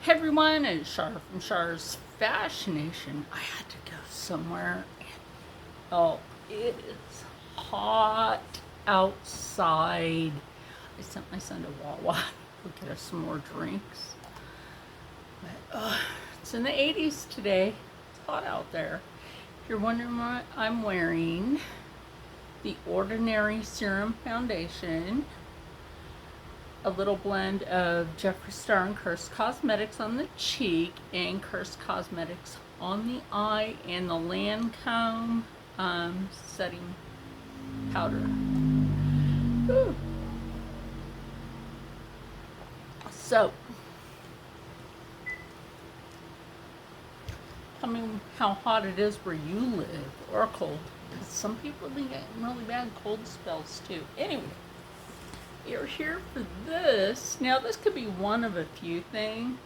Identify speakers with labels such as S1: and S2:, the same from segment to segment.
S1: Hey everyone, it's Char from Char's Fascination. I had to go somewhere. Oh, it is hot outside. I sent my son to Wawa to get us some more drinks. But it's in the 80s today. It's hot out there. If you're wondering what I'm wearing, the Ordinary Serum Foundation, a little blend of Jeffree Star and Curse Cosmetics on the cheek and Curse Cosmetics on the eye, and the Lancome setting powder. Whew. So, tell me how hot it is where you live, or cold, because some people have been getting really bad cold spells too. Anyway, you're here for this. Now, this could be one of a few things.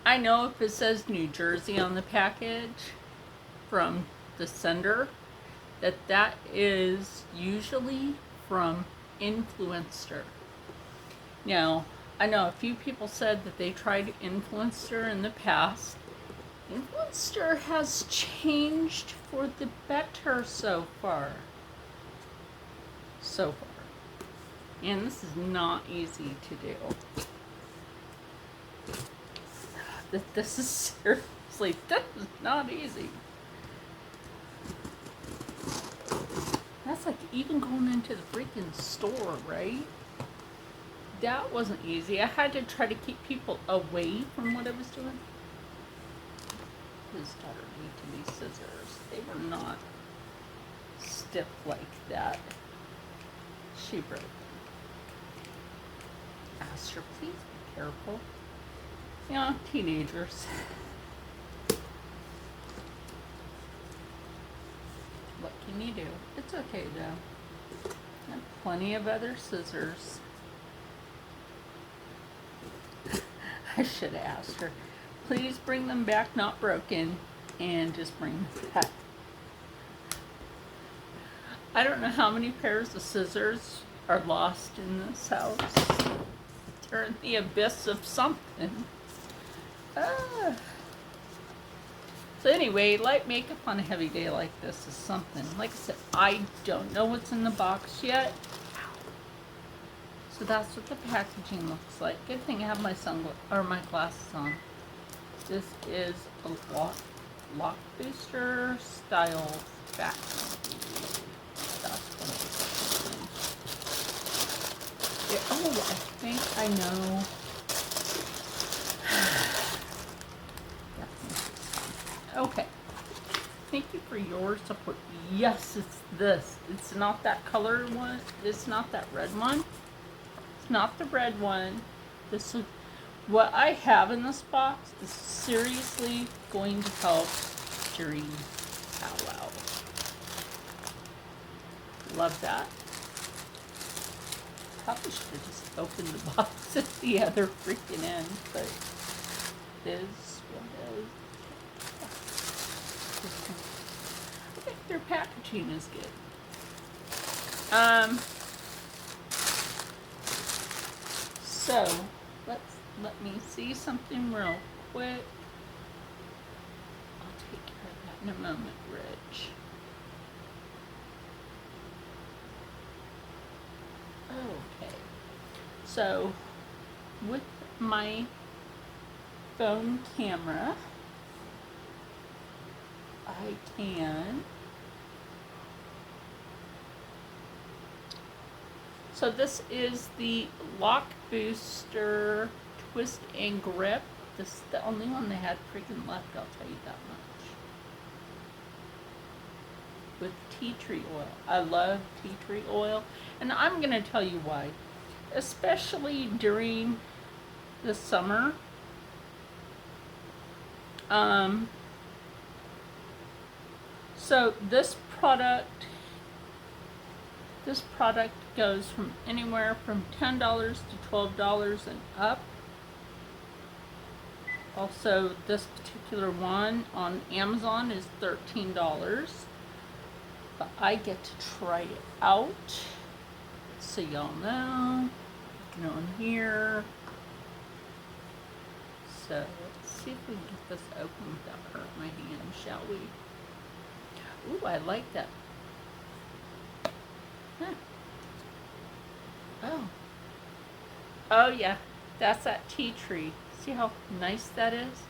S1: I know if it says New Jersey on the package from the sender, that is usually from Influenster. Now, I know a few people said that they tried Influencer in the past. Influencer has changed for the better so far. And this is not easy to do. This is seriously, this is not easy. That's like even going into the freaking store, right? That wasn't easy. I had to try to keep people away from what I was doing. His daughter needed these scissors. They were not stiff like that. She broke. Asked her, please be careful. Yeah, teenagers. What can you do? It's okay though. I have plenty of other scissors. I should have asked her, please bring them back not broken, and just bring them back. I don't know how many pairs of scissors are lost in this house. They're in the abyss of something. So anyway, light makeup on a heavy day like this is something. Like I said, I don't know what's in the box yet. So that's what the packaging looks like. Good thing I have my my glasses on. This is a lock booster style vacuum. That's what it's like. Yeah, oh, I think I know. Okay. Thank you for your support. Yes, it's this. It's not that color one. It's not that red one. It's not the red one. This is what I have in this box is seriously going to help during powwow. Love that. Probably should have just opened the box at the other freaking end, but it is what it is. I think their packaging is good. So let me see something real quick. I'll take care of that in a moment, Rich. Okay. So with my phone camera, I can. So this is the Lock Booster Twist and Grip. This is the only one they had freaking left, I'll tell you that much. With tea tree oil. I love tea tree oil. And I'm going to tell you why. Especially during the summer. So this product goes from anywhere from $10 to $12 and up. Also, this particular one on Amazon is $13. But I get to try it out. So y'all know. Looking on here. So let's see if we can get this open without hurting my hand, shall we? Ooh, I like that. Huh. Oh. Oh yeah, that's that tea tree. See how nice that is?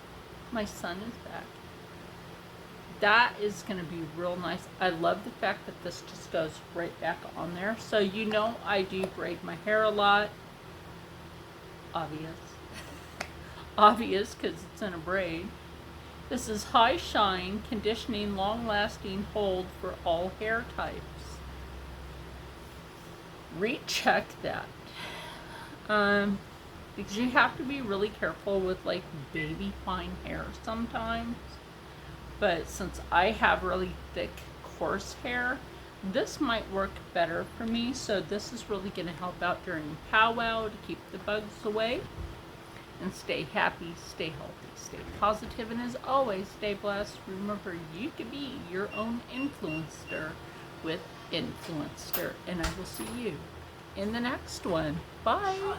S1: My son is back. That is going to be real nice. I love the fact that this just goes right back on there. So you know I do braid my hair a lot. Obvious. Obvious because it's in a braid. This is high shine, conditioning, long lasting hold for all hair types. Recheck that. Because you have to be really careful with like baby fine hair sometimes. But since I have really thick, coarse hair, this might work better for me. So this is really going to help out during powwow to keep the bugs away. And stay happy, stay healthy, stay positive, and as always, stay blessed. Remember, you can be your own influencer with Influenster. And I will see you in the next one. Bye.